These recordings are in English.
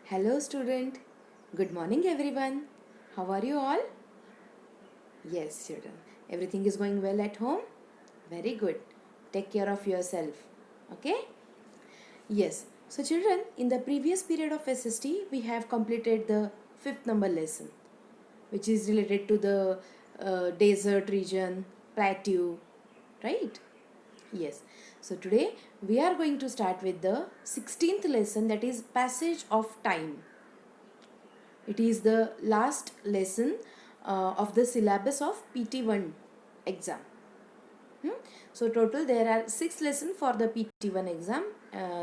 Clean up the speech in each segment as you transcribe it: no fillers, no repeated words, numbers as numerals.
Hello student. Good morning everyone. How are you all? Yes children. Everything is going well at home? Very good. Take care of yourself. Okay? Yes. So children, in the previous period of SST, we have completed the fifth number lesson, which is related to the desert region, plateau, right? Yes. So today we are going to start with the 16th lesson, that is passage of time. It is the last lesson of the syllabus of PT1 exam. So total there are 6 lessons for the PT1 exam.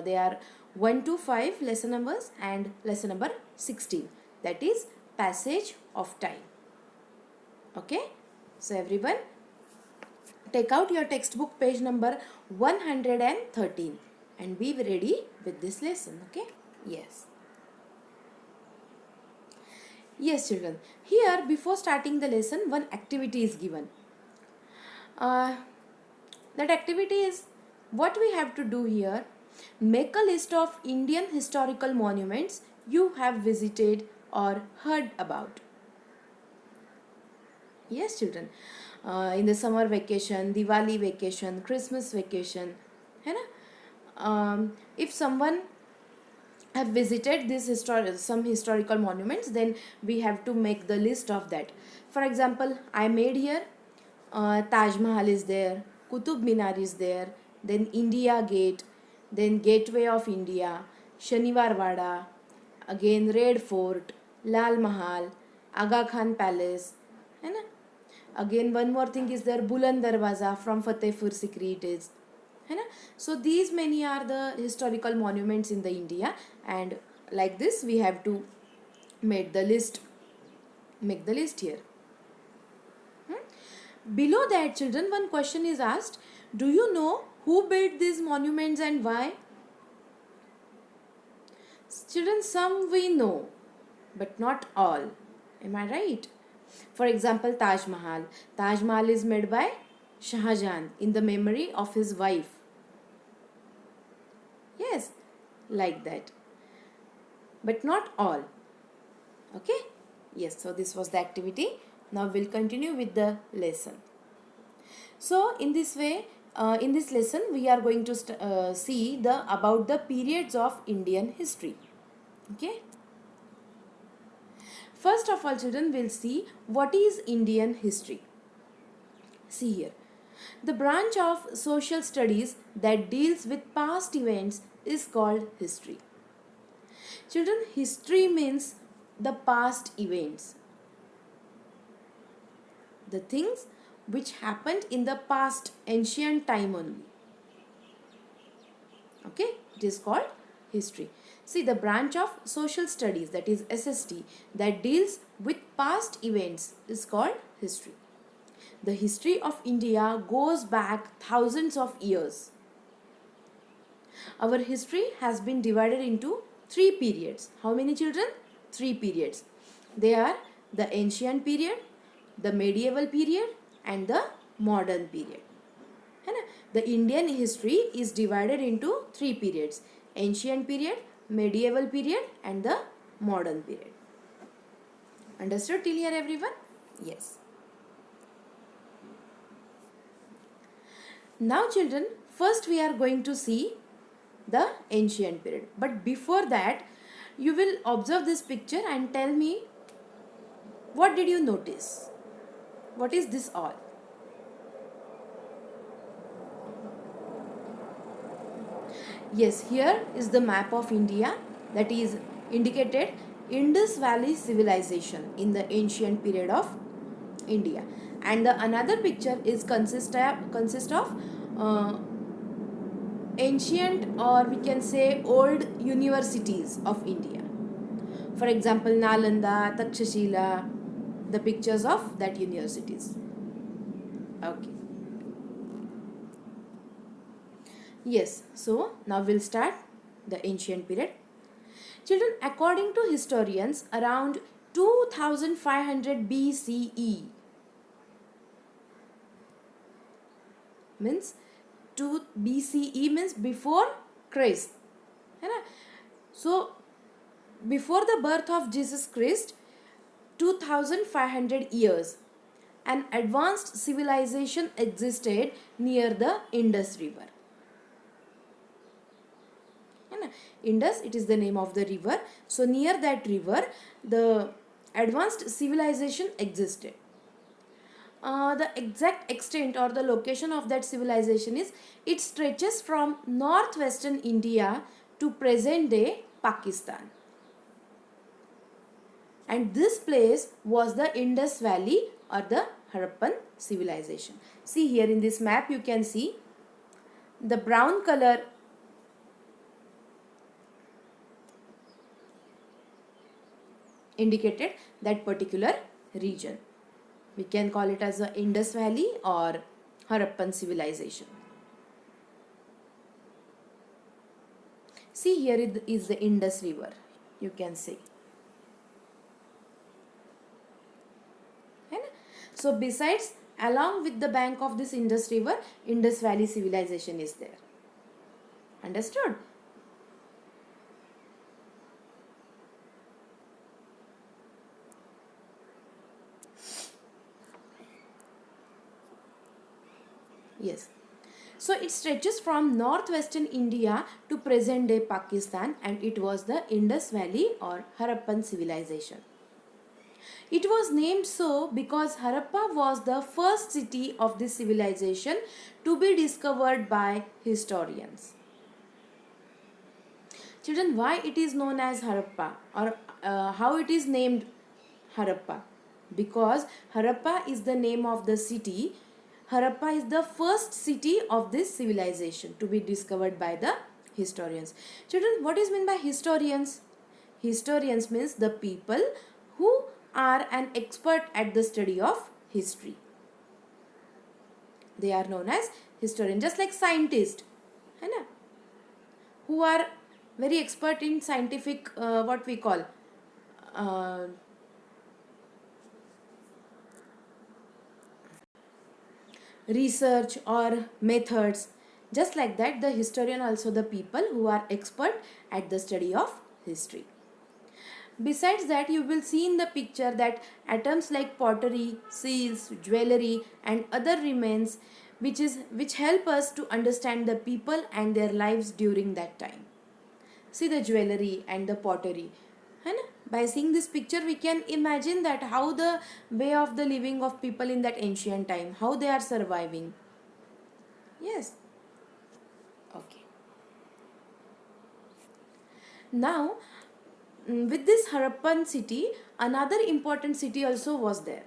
They are 1 to 5 lesson numbers and lesson number 16. That is passage of time. Okay. So everyone take out your textbook page number 113 and be ready with this lesson. Okay. Yes. Yes, children. Here, before starting the lesson, one activity is given. Uh, that activity is what we have to do here. Make a list of Indian historical monuments you have visited or heard about. Yes, children. In the summer vacation, Diwali vacation, Christmas vacation, है ना? If someone have visited some historical monuments, then we have to make the list of that. For example, I made here Taj Mahal is there, Qutub Minar is there, then India Gate, then Gateway of India, Shaniwar Wada, again Red Fort, Lal Mahal, Aga Khan Palace, है ना? Again one more thing is there, Buland Darwaza from Fatehpur Sikri it is. है ना? So these many are the historical monuments in the India, and like this we have to make the list here. Below that, children, one question is asked: do you know who built these monuments and why? Children, some we know, but not all. Am I right? For example, Taj Mahal. Taj Mahal is made by Shah Jahan in the memory of his wife. Yes, like that. But not all. Okay? Yes, so this was the activity. Now we'll continue with the lesson. So in this way, in this lesson, we are going to see about the periods of Indian history. Okay? First of all, children, will see what is Indian history. See here. The branch of social studies that deals with past events is called history. Children, history means the past events. The things which happened in the past ancient time only. Okay, it is called history. See, the branch of social studies, that is SST, that deals with past events is called history. The history of India goes back thousands of years. Our history has been divided into 3 periods. How many, children? 3 periods. They are the ancient period, the medieval period, and the modern period. The Indian history is divided into 3 periods: ancient period, medieval period, and the modern period. Understood till here, everyone? Yes. Now, children, first we are going to see the ancient period. But before that, you will observe this picture and tell me, what did you notice? What is this all? Yes, here is the map of India, that is indicated Indus Valley civilization in the ancient period of India. And the another picture is consist of ancient, or we can say old, universities of India. For example, Nalanda, Takshashila, the pictures of that universities. Okay. Yes, so now we'll start the ancient period. Children, according to historians, around 2500 BCE means BCE means before Christ. So before the birth of Jesus Christ, 2500 years, an advanced civilization existed near the Indus River. Indus, it is the name of the river. So near that river, the advanced civilization existed. The exact extent or the location of that civilization is, it stretches from northwestern India to present day Pakistan. And this place was the Indus Valley or the Harappan civilization. See here in this map, you can see the brown color indicated that particular region. We can call it as the Indus Valley or Harappan civilization. See here it is the Indus River, you can see. So besides, along with the bank of this Indus River, Indus Valley civilization is there. Understood? Yes. So it stretches from northwestern India to present day Pakistan, and it was the Indus Valley or Harappan civilization. It was named so because Harappa was the first city of this civilization to be discovered by historians. Children, why it is known as Harappa, or how it is named Harappa? Because Harappa is the name of the city. Harappa is the first city of this civilization to be discovered by the historians. Children, what is meant by historians? Historians means the people who are an expert at the study of history. They are known as historians, just like scientists, who are very expert in scientific, what we call, research or methods. Just like that, the historian also the people who are expert at the study of history. Besides that, you will see in the picture that items like pottery, seals, jewelry and other remains which help us to understand the people and their lives during that time. See the jewelry and the pottery. By seeing this picture, we can imagine that how the way of the living of people in that ancient time, how they are surviving. Yes. Okay. Now, with this Harappan city, another important city also was there.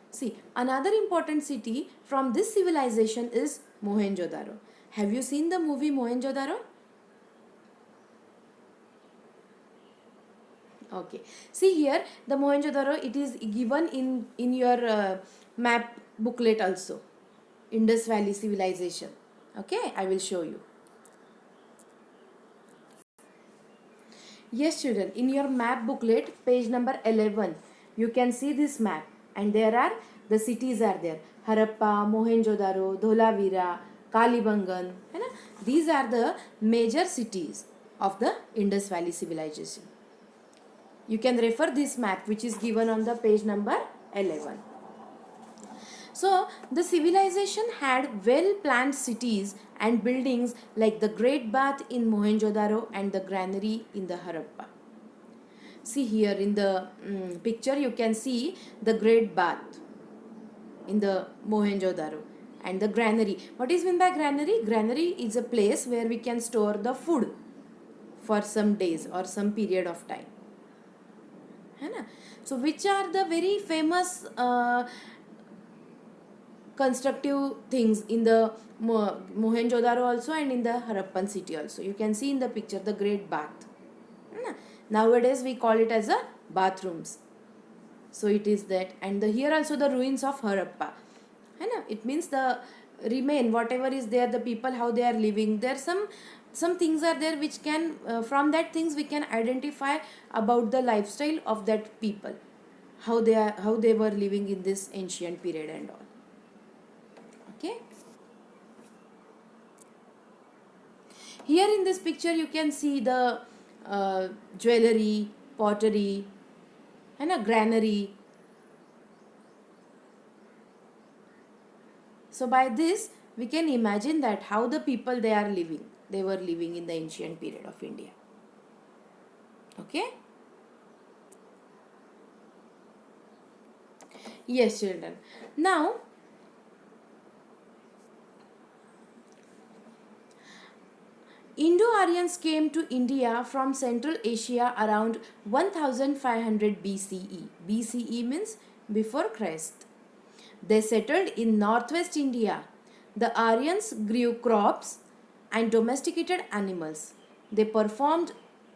See, another important city from this civilization is MohenjoDaro. Have you seen the movie MohenjoDaro? Okay. See here, the MohenjoDaro, it is given in your map booklet also. Indus Valley civilization. Okay, I will show you. Yes, children, in your map booklet, page number 11, you can see this map, and there are the cities are there. Harappa, MohenjoDaro, Dholavira, Kalibangan. These are the major cities of the Indus Valley civilization. You can refer this map which is given on the page number 11. So, the civilization had well-planned cities and buildings like the Great Bath in MohenjoDaro and the granary in the Harappa. See here in the picture, you can see the Great Bath in the MohenjoDaro and the granary. What is meant by granary? Granary is a place where we can store the food for some days or some period of time. So which are the very famous constructive things in the MohenjoDaro also and in the Harappan city also? You can see in the picture the Great Bath. Nowadays we call it as a bathrooms. So it is that, and here also the ruins of Harappa. It means the remain whatever is there, the people how they are living. There some things are there which can from that things we can identify about the lifestyle of that people, how they were living in this ancient period and all. Okay. Here in this picture you can see the jewelry, pottery, and a granary. So by this we can imagine that how the people they were living in the ancient period of India. Okay. Yes, children. Now, Indo-Aryans came to India from Central Asia around 1500 BCE. BCE means before Christ. They settled in northwest India. The Aryans grew crops and domesticated animals. They performed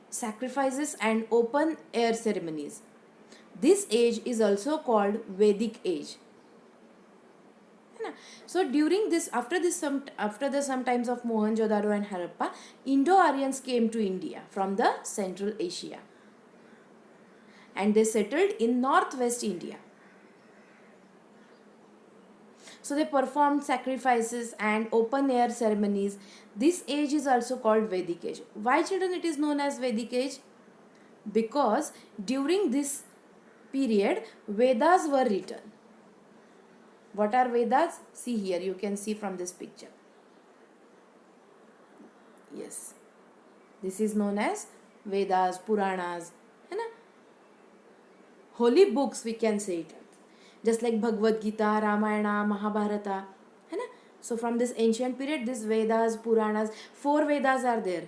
sacrifices and open air ceremonies. This age is also called Vedic Age. है ना? So during this, after the sometimes of Mohenjo-daro and Harappa, Indo-Aryans came to India from the Central Asia, and they settled in northwest India. So they performed sacrifices and open air ceremonies. This age is also called Vedic Age. Why, children, it is known as Vedic Age? Because during this period Vedas were written. What are Vedas? See here, you can see from this picture. Yes, this is known as Vedas, Puranas, है ना? Holy books, we can say it. Just like Bhagavad Gita, Ramayana, Mahabharata, है ना? So from this ancient period, this Vedas, Puranas, 4 Vedas are there.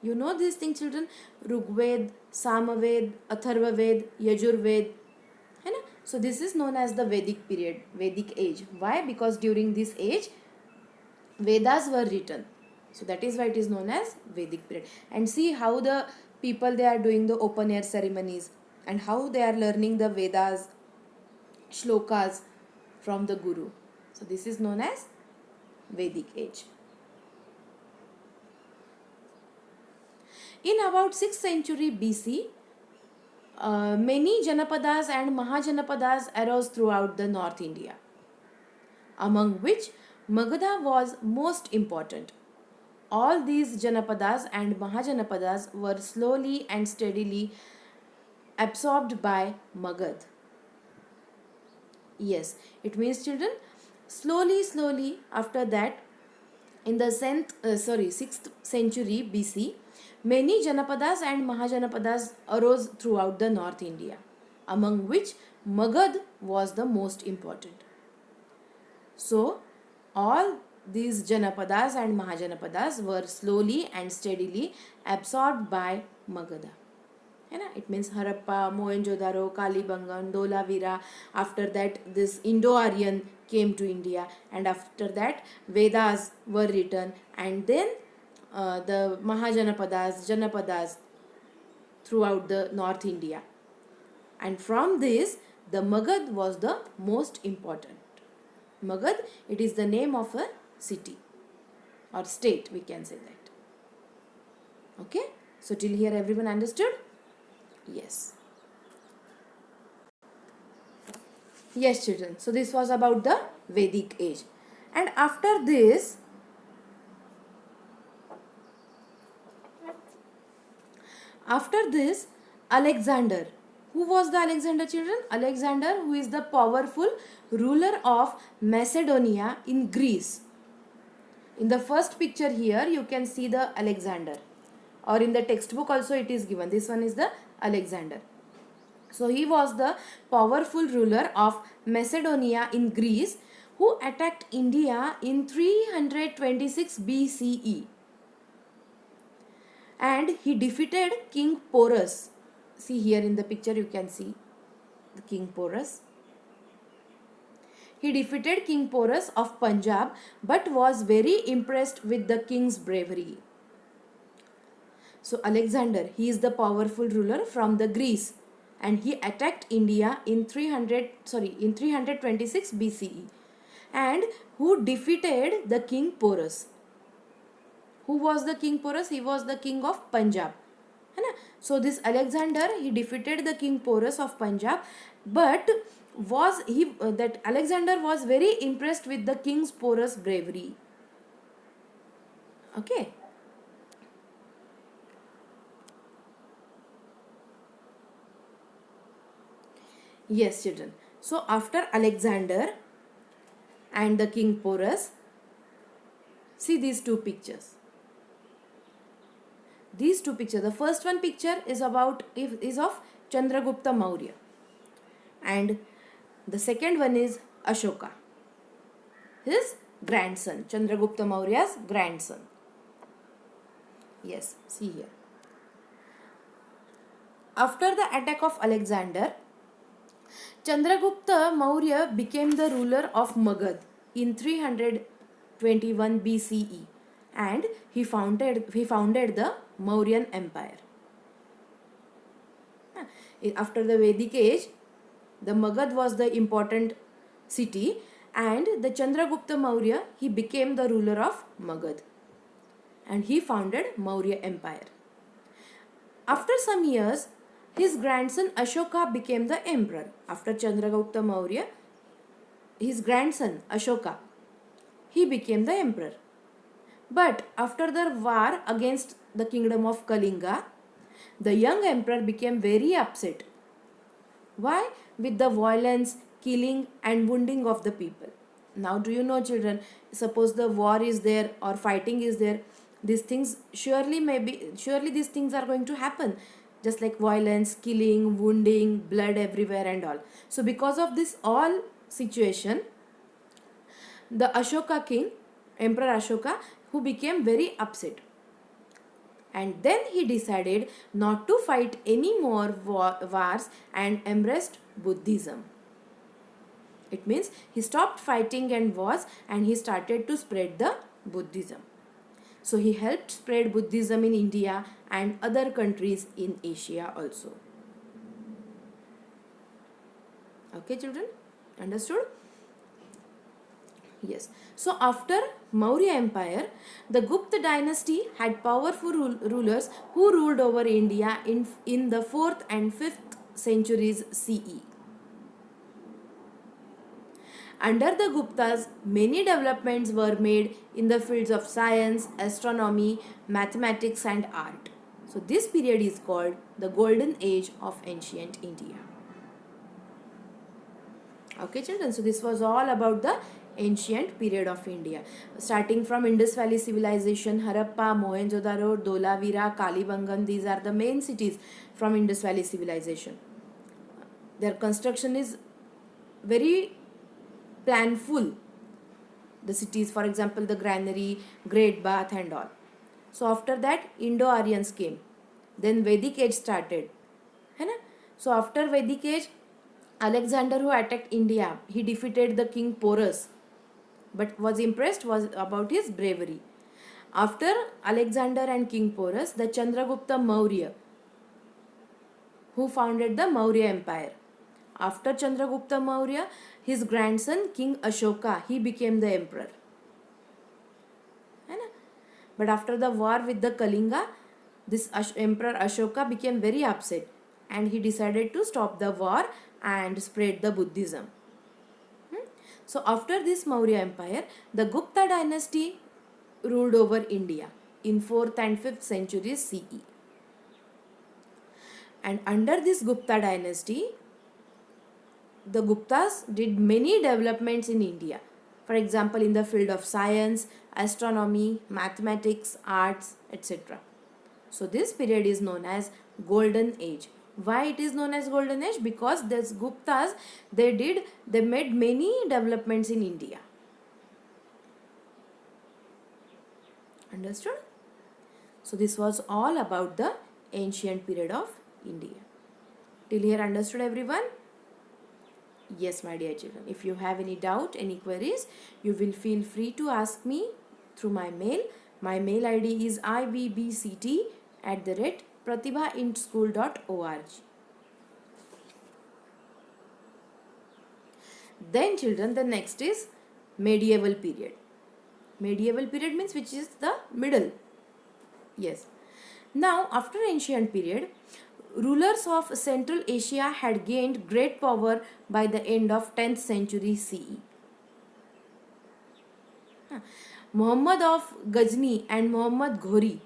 You know these things, children? Rigved, Samaved, Atharvaved, Yajurved, है ना? So this is known as the Vedic period, Vedic age. Why? Because during this age, Vedas were written. So that is why it is known as Vedic period. And see how the people, they are doing the open air ceremonies and how they are learning the Vedas, shlokas from the Guru. So this is known as Vedic age. In about 6th century BC, many Janapadas and Mahajanapadas arose throughout the North India, among which Magadha was most important. All these Janapadas and Mahajanapadas were slowly and steadily absorbed by Magad. Yes, it means, children, slowly after that, in the 6th century BC, many Janapadas and Mahajanapadas arose throughout the North India, among which Magad was the most important. So, all these Janapadas and Mahajanapadas were slowly and steadily absorbed by Magadha. It means Harappa, Mohenjo-daro, Kalibangan, Dholavira. After that, this Indo-Aryan came to India, and after that Vedas were written, and then the Mahajanapadas, Janapadas throughout the North India. And from this, the Magad was the most important. Magad, it is the name of a city or state, we can say that. Okay, so till here everyone understood? Yes. Yes, children. So this was about the Vedic age. And after this, Alexander. Who was the Alexander, children? Alexander, who is the powerful ruler of Macedonia in Greece. In the first picture here, you can see the Alexander. Or in the textbook also it is given. This one is the Alexander. So he was the powerful ruler of Macedonia in Greece, who attacked India in 326 BCE. And he defeated King Porus. See here in the picture you can see the King Porus. He defeated King Porus of Punjab, but was very impressed with the king's bravery. So Alexander, he is the powerful ruler from the Greece, and he attacked India in 326 BCE, and who defeated the King Porus. Who was the King Porus? He was the king of Punjab. So this Alexander, he defeated the King Porus of Punjab, but that Alexander was very impressed with the King Porus' bravery. Okay. Yes, children. So after Alexander and the king Porus, see these two pictures. These two pictures. The first one picture is of Chandragupta Maurya, and the second one is Ashoka, his grandson, Chandragupta Maurya's grandson. Yes, see here. After the attack of Alexander, Chandragupta Maurya became the ruler of Magad in 321 BCE, and he founded the Mauryan Empire. After the Vedic Age, the Magad was the important city, and the Chandragupta Maurya, he became the ruler of Magad, and he founded Maurya Empire. After some years, his grandson Ashoka became the emperor. After Chandragupta Maurya, his grandson Ashoka, he became the emperor. But after the war against the kingdom of Kalinga, the young emperor became very upset. Why? With the violence, killing and wounding of the people. Now do you know, children, suppose the war is there or fighting is there, these things surely these things are going to happen, just like violence, killing, wounding, blood everywhere and all. So because of this all situation, the Ashoka king, Emperor Ashoka, who became very upset, and then he decided not to fight any more wars and embraced Buddhism. It means he stopped fighting and wars, and he started to spread the Buddhism. So he helped spread Buddhism in India and other countries in Asia also. Okay, children? Understood? Yes. So after Maurya Empire, the Gupta dynasty had powerful rulers who ruled over India in the 4th and 5th centuries CE. Under the Guptas, many developments were made in the fields of science, astronomy, mathematics and art. So this period is called the Golden Age of ancient India. Okay, children, so this was all about the ancient period of India. Starting from Indus Valley civilization, Harappa, MohenjoDaro, Dholavira, Kalibangan, these are the main cities from Indus Valley civilization. Their construction is very planful. The cities, for example, the granary, great bath and all. So after that, Indo-Aryans came. Then Vedic Age started. So after Vedic Age, Alexander, who attacked India, he defeated the king Porus, but was impressed about his bravery. After Alexander and king Porus, the Chandragupta Maurya, who founded the Maurya Empire. After Chandragupta Maurya, his grandson King Ashoka, he became the emperor. But after the war with the Kalinga, this Emperor Ashoka became very upset, and he decided to stop the war and spread the Buddhism. So after this Maurya Empire, the Gupta dynasty ruled over India in 4th and 5th centuries CE. And under this Gupta dynasty, the Guptas did many developments in India. For example, in the field of science, astronomy, mathematics, arts, etc. So this period is known as Golden Age. Why it is known as Golden Age? Because these Guptas, they made many developments in India. Understood? So this was all about the ancient period of India. Till here understood, everyone? Yes, my dear children. If you have any doubt, any queries, you will feel free to ask me through my mail. My mail ID is ibbct@pratibhaintschool.org. Then, children, the next is medieval period. Medieval period means which is the middle. Yes. Now, after ancient period, rulers of Central Asia had gained great power by the end of 10th century CE. Muhammad of Ghazni and Muhammad Ghori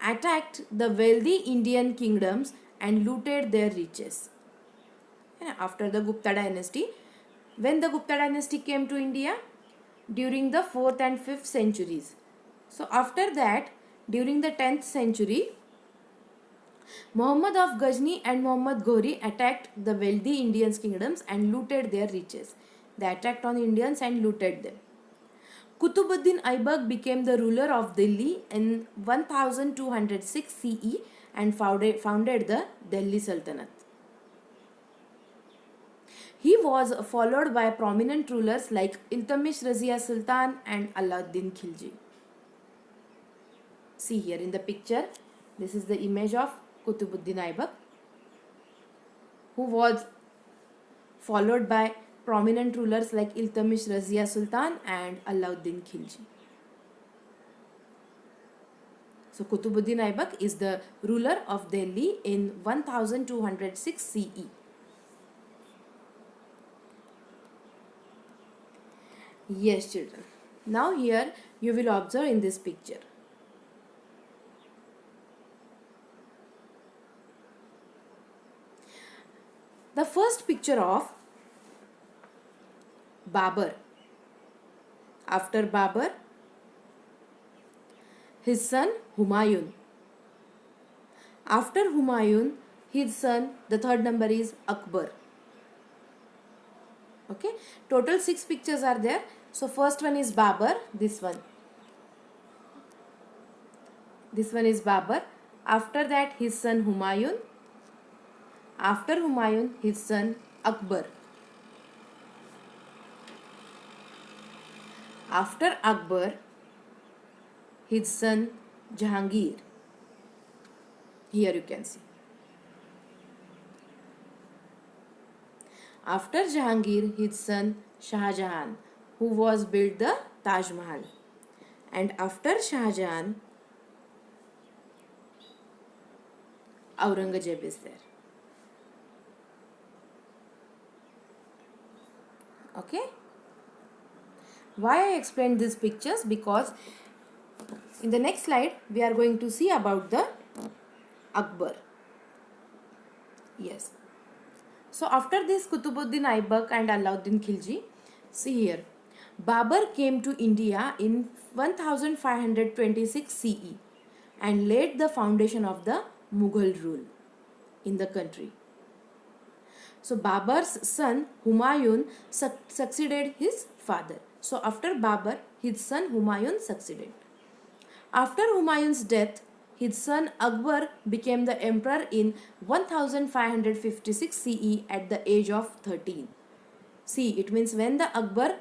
attacked the wealthy Indian kingdoms and looted their riches. after the Gupta dynasty. When the Gupta dynasty came to India? During the 4th and 5th centuries. So after that, during the 10th century, Muhammad of Ghazni and Muhammad Ghori attacked the wealthy Indian kingdoms and looted their riches. They attacked on Indians and looted them. Qutbuddin Aibak became the ruler of Delhi in 1206 CE and founded the Delhi Sultanate. He was followed by prominent rulers like Iltutmish Razia Sultan and Alauddin Khilji. See here in the picture, this is the image of Qutbuddin Aibak, who was followed by prominent rulers like Iltutmish Razia Sultan and Alauddin Khilji. So Qutbuddin Aibak is the ruler of Delhi in 1206 CE. Yes, children. Now here you will observe in this picture. The first picture of Babur. After Babur, his son Humayun. After Humayun, his son, the third number is Akbar. Okay, total 6 pictures are there. So first one is Babur, this one. This one is Babur. After that, his son Humayun. After Humayun, his son Akbar. After Akbar, his son Jahangir. Here you can see. After Jahangir, his son Shah Jahan, who was built the Taj Mahal. And after Shah Jahan, Aurangzeb is there. Okay. Why I explained these pictures? Because in the next slide we are going to see about the Akbar. Yes. So after this Qutbuddin Aibak and Alauddin Khilji, see here, Babur came to India in 1526 CE and laid the foundation of the Mughal rule in the country. So Babur's son Humayun succeeded his father. So after Babur, his son Humayun succeeded. After Humayun's death, his son Akbar became the emperor in 1556 CE at the age of 13. See, it means when the Akbar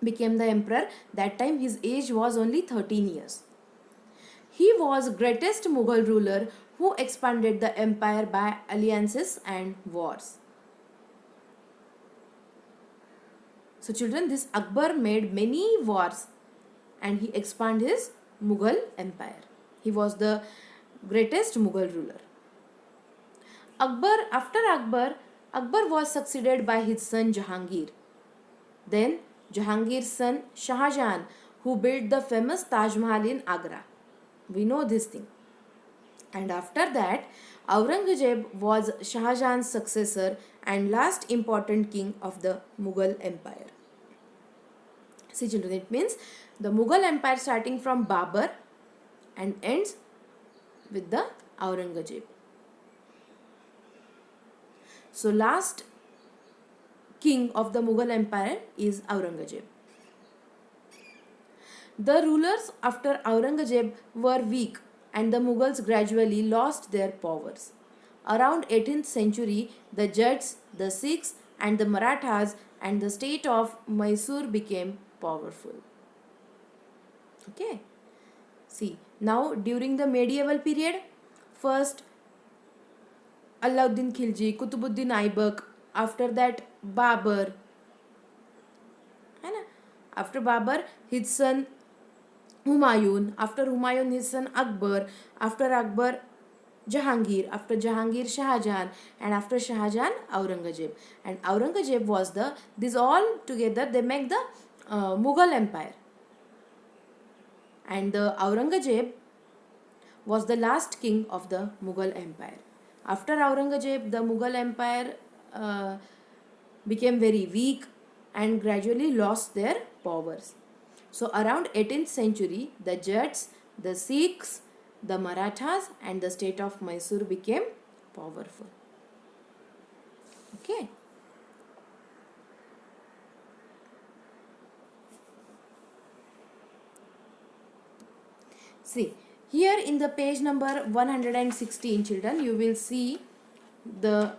became the emperor, that time his age was only 13 years. He was greatest Mughal ruler who expanded the empire by alliances and wars. So children, this Akbar made many wars and he expanded his Mughal empire. He was the greatest Mughal ruler. After Akbar was succeeded by his son Jahangir. Then Jahangir's son Shah Jahan, who built the famous Taj Mahal in Agra. We know this thing. And after that, Aurangzeb was Shah Jahan's successor and last important king of the Mughal empire. See children, it means the Mughal empire starting from Babur and ends with the Aurangzeb. So last king of the Mughal empire is Aurangzeb. The rulers after Aurangzeb were weak and the Mughals gradually lost their powers. Around 18th century, the Jats, the Sikhs and the Marathas and the state of Mysore became powerful. Okay. See, now during the medieval period, first Alauddin Khilji, Qutbuddin Aibak, after that Babur. After Babur, his son Humayun, after Humayun his son Akbar, after Akbar Jahangir, after Jahangir Shah Jahan, and after Shah Jahan Aurangzeb. And Aurangzeb was these all together they make the Mughal empire. And the Aurangzeb was the last king of the Mughal empire. After Aurangzeb, the Mughal empire became very weak and gradually lost their powers. So around 18th century, the Jats, the Sikhs, the Marathas and the state of Mysore became powerful. Okay. See, here in the page number 116, children, you will see the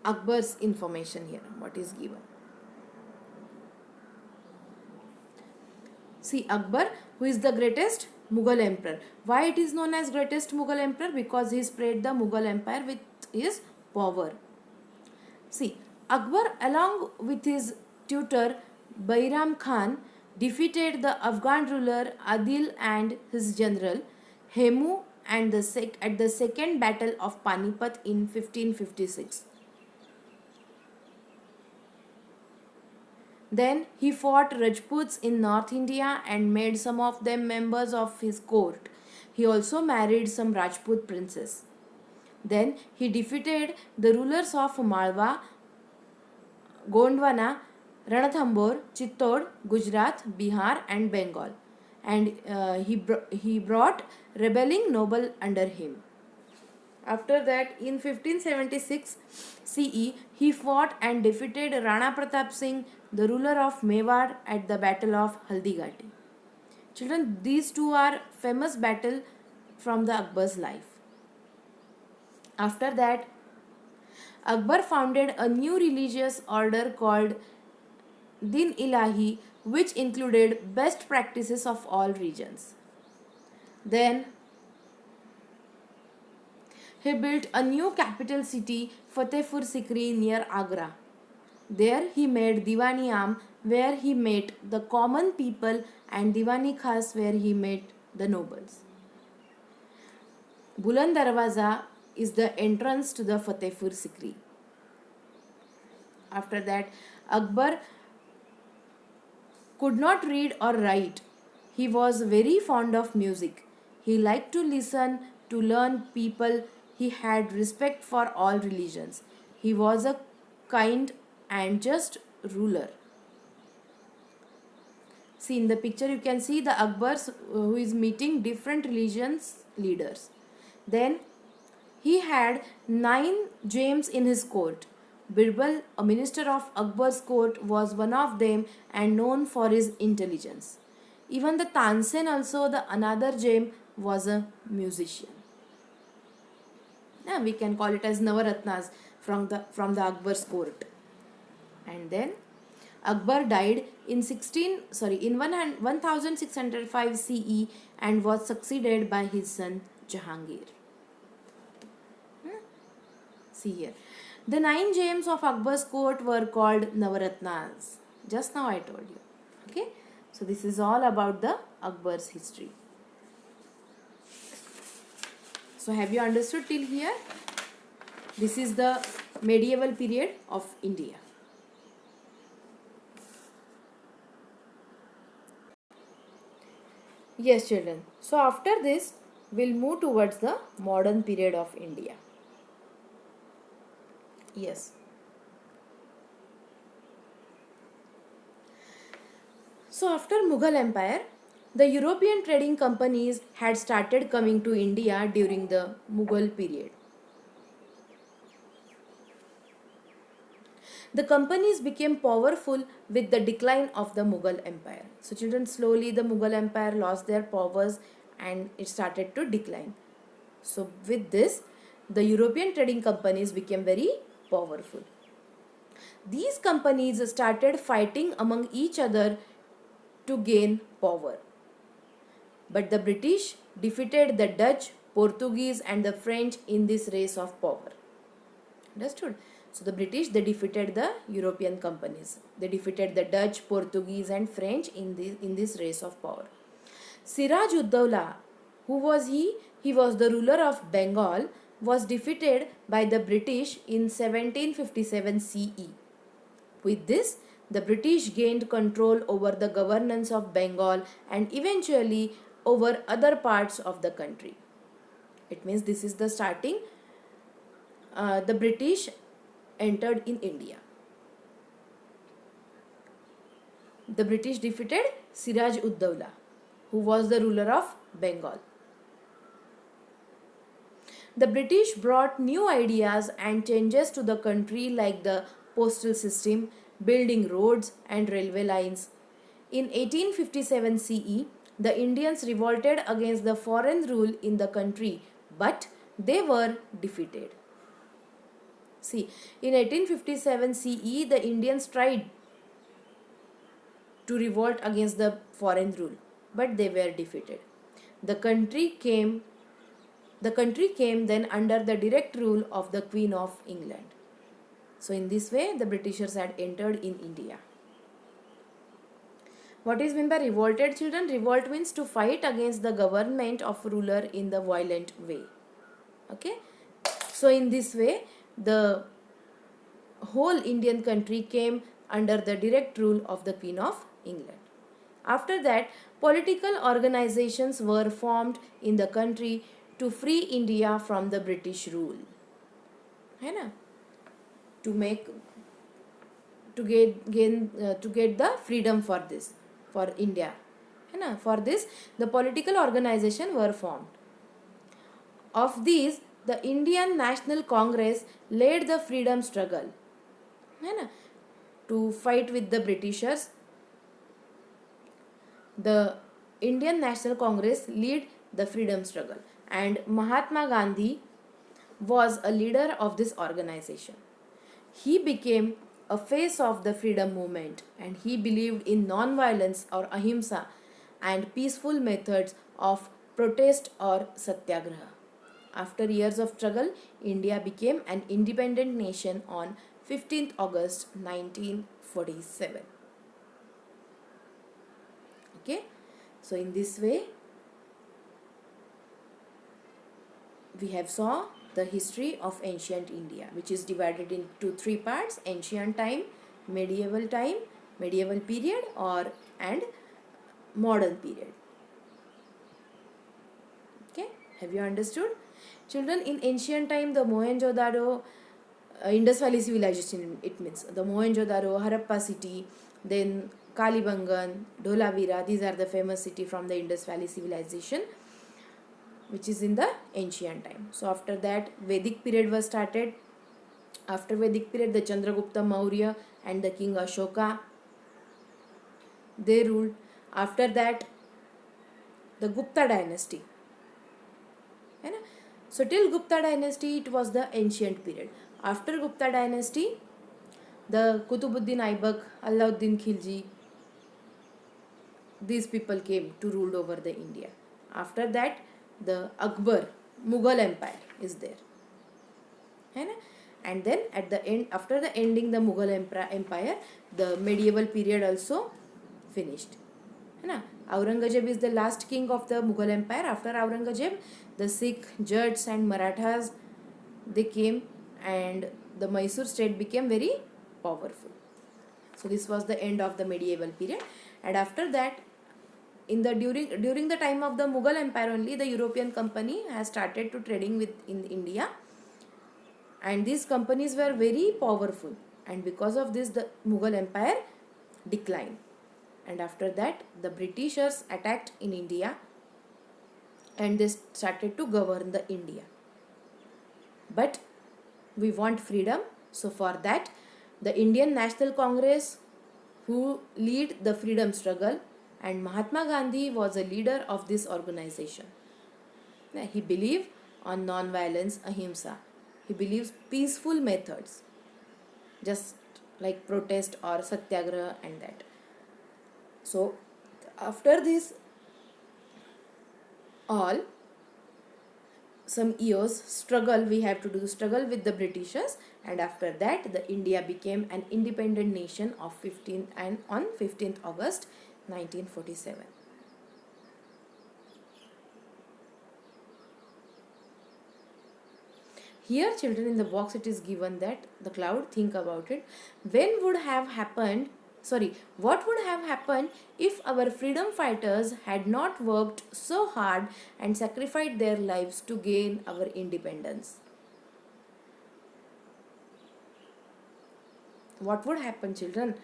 Akbar's information here, what is given. See, Akbar, who is the greatest Mughal emperor. Why it is known as greatest Mughal emperor? Because he spread the Mughal empire with his power. See, Akbar along with his tutor Bairam Khan defeated the Afghan ruler Adil and his general Hemu and at the second battle of Panipat in 1556. Then he fought Rajputs in North India and made some of them members of his court. He also married some Rajput princes. Then he defeated the rulers of Malwa, Gondwana, Ranthambore, Chittor, Gujarat, Bihar and Bengal. And he brought rebelling noble under him. After that, in 1576 CE, he fought and defeated Rana Pratap Singh, the ruler of Mewar, at the Battle of Haldighati. Children, these two are famous battle from the Akbar's life. After that, Akbar founded a new religious order called Din Ilahi, which included best practices of all regions. Then he built a new capital city, Fatehpur Sikri, near Agra. There he made Diwani Am, where he met the common people, and Diwani Khas, where he met the nobles. Buland Darwaza is the entrance to the Fatehpur Sikri. After that, Akbar could not read or write. He was very fond of music. He liked to listen, to learn people. He had respect for all religions. He was a kind and just ruler. See, in the picture you can see the Akbars who is meeting different religions leaders. Then he had 9 James in his court. Birbal, a minister of Akbar's court, was one of them and known for his intelligence. Even the Tansen, also the another James, was a musician. Now we can call it as Navaratnas from the Akbar's court. And then Akbar died in 1605 CE and was succeeded by his son Jahangir. See here. The 9 James of Akbar's court were called Navaratnas. Just now I told you. Okay. So this is all about the Akbar's history. So have you understood till here? This is the medieval period of India. Yes, children. So after this, we'll move towards the modern period of India. Yes. So after Mughal Empire, the European trading companies had started coming to India during the Mughal period. The companies became powerful with the decline of the Mughal Empire. So children, slowly the Mughal Empire lost their powers and it started to decline. So with this, the European trading companies became very powerful. These companies started fighting among each other to gain power. But the British defeated the Dutch, Portuguese and the French in this race of power. Understood? So the British, they defeated the European companies. They defeated the Dutch, Portuguese and French in this race of power. Siraj ud-Dawla, who was he? He was the ruler of Bengal, was defeated by the British in 1757 CE. With this, the British gained control over the governance of Bengal and eventually over other parts of the country. It means this is the starting. The British entered in India. The British defeated Siraj ud Dawla, who was the ruler of Bengal. The British brought new ideas and changes to the country, like the postal system, building roads and railway lines. In 1857 CE, the Indians revolted against the foreign rule in the country, but they were defeated. See, in 1857 CE, the Indians tried to revolt against the foreign rule, but they were defeated. The country came then under the direct rule of the Queen of England. So in this way, the Britishers had entered in India. What is meant by revolted, children? Revolt means to fight against the government of ruler in the violent way. Okay. So in this way, the whole Indian country came under the direct rule of the Queen of England. After that, political organizations were formed in the country to free India from the British rule. है ना? To get the freedom for this, for India. है ना? For this, the political organization were formed. Of these, the Indian National Congress led the freedom struggle. है ना? To fight with the Britishers. The Indian National Congress led the freedom struggle, and Mahatma Gandhi was a leader of this organization. He became a face of the freedom movement, and he believed in non-violence or ahimsa and peaceful methods of protest or satyagraha. After years of struggle, India became an independent nation on 15th August 1947. Okay, so in this way, we have saw the history of ancient India, which is divided into three parts: ancient time, medieval period, and modern period. Okay, have you understood? Children, in ancient time, the MohenjoDaro, Indus Valley civilization, it means the MohenjoDaro, Harappa city, then Kalibangan, Dholavira, these are the famous city from the Indus Valley civilization, which is in the ancient time. So after that, Vedic period was started. After Vedic period, the Chandragupta Maurya and the King Ashoka, they ruled. After that, the Gupta dynasty. So till Gupta dynasty, it was the ancient period. After Gupta dynasty, the Kutubuddin Aibak, Alauddin Khilji, these people came to rule over the India. After that, the Akbar Mughal Empire is there. And then at the end, after the ending the Mughal Empire, the medieval period also finished. Aurangzeb is the last king of the Mughal Empire. After Aurangzeb, the Sikh, Jats and Marathas, they came, and the Mysore state became very powerful. So this was the end of the medieval period. And after that, during the time of the Mughal Empire only, the European company has started to trading in India, and these companies were very powerful, and because of this the Mughal Empire declined. And after that, the Britishers attacked in India, and they started to govern the India. But we want freedom, so for that, the Indian National Congress, who lead the freedom struggle, and Mahatma Gandhi was a leader of this organization. He believed on non-violence, ahimsa. He believes peaceful methods, just like protest or satyagraha and that. So after this all, some years struggle, we have to do struggle with the Britishers, and after that the India became an independent nation on 15th August 1947. Here, children, in the box it is given that the cloud, think about it, when would have happened what would have happened if our freedom fighters had not worked so hard and sacrificed their lives to gain our independence? What would happen, children?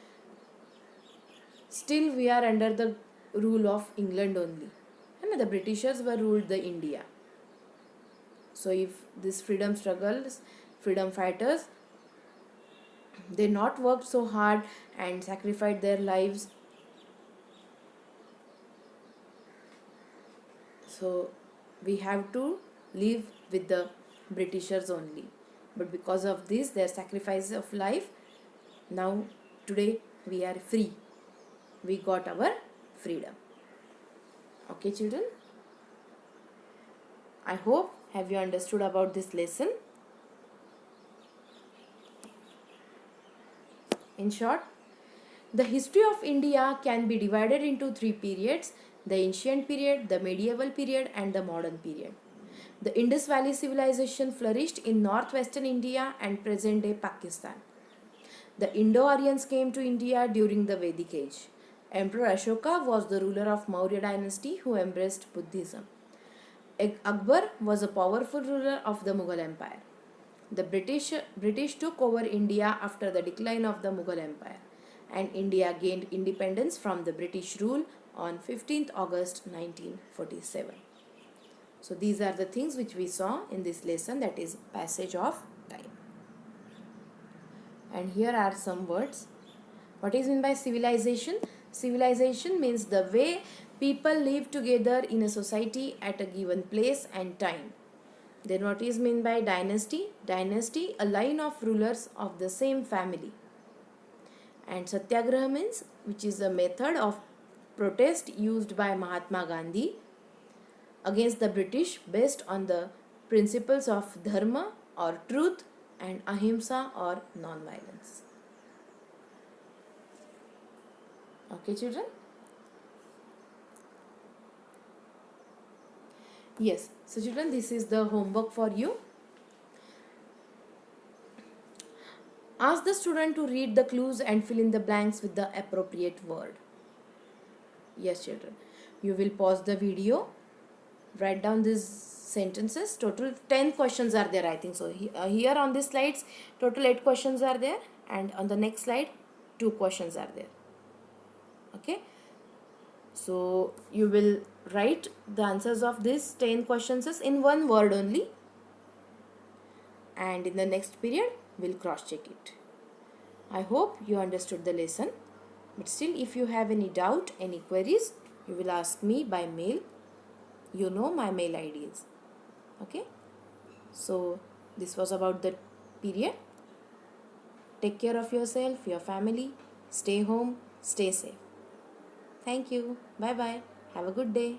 Still we are under the rule of England only. And the Britishers were ruled the India. So if this freedom struggles, freedom fighters, they not worked so hard and sacrificed their lives, so we have to live with the Britishers only. But because of this, their sacrifice of life, now today we are free. We got our freedom. Okay, children? I hope have you understood about this lesson. In short, the history of India can be divided into three periods: the ancient period, the medieval period, and the modern period. The Indus Valley civilization flourished in northwestern India and present day Pakistan. The Indo-Aryans came to India during the Vedic Age. Emperor Ashoka was the ruler of Maurya dynasty who embraced Buddhism. Akbar was a powerful ruler of the Mughal Empire. The British took over India after the decline of the Mughal Empire, and India gained independence from the British rule on 15th August 1947. So these are the things which we saw in this lesson, that is passage of time. And here are some words. What is meant by civilization? Civilization means the way people live together in a society at a given place and time. Then what is meant by dynasty? Dynasty, a line of rulers of the same family. And satyagraha means, which is a method of protest used by Mahatma Gandhi against the British based on the principles of dharma or truth and ahimsa or non-violence. Okay, children? Yes. So children, this is the homework for you. Ask the student to read the clues and fill in the blanks with the appropriate word. Yes, children. You will pause the video, write down these sentences. Total 10 questions are there, I think so. Here on these slides, total 8 questions are there, and on the next slide, 2 questions are there. Okay. So you will write the answers of these 10 questions in one word only, and in the next period we'll cross check it. I hope you understood the lesson, but still if you have any doubt, any queries, you will ask me by mail. You know my mail ID is. Okay. So this was about the period. Take care of yourself, your family. Stay home, stay safe. Thank you. Bye bye. Have a good day.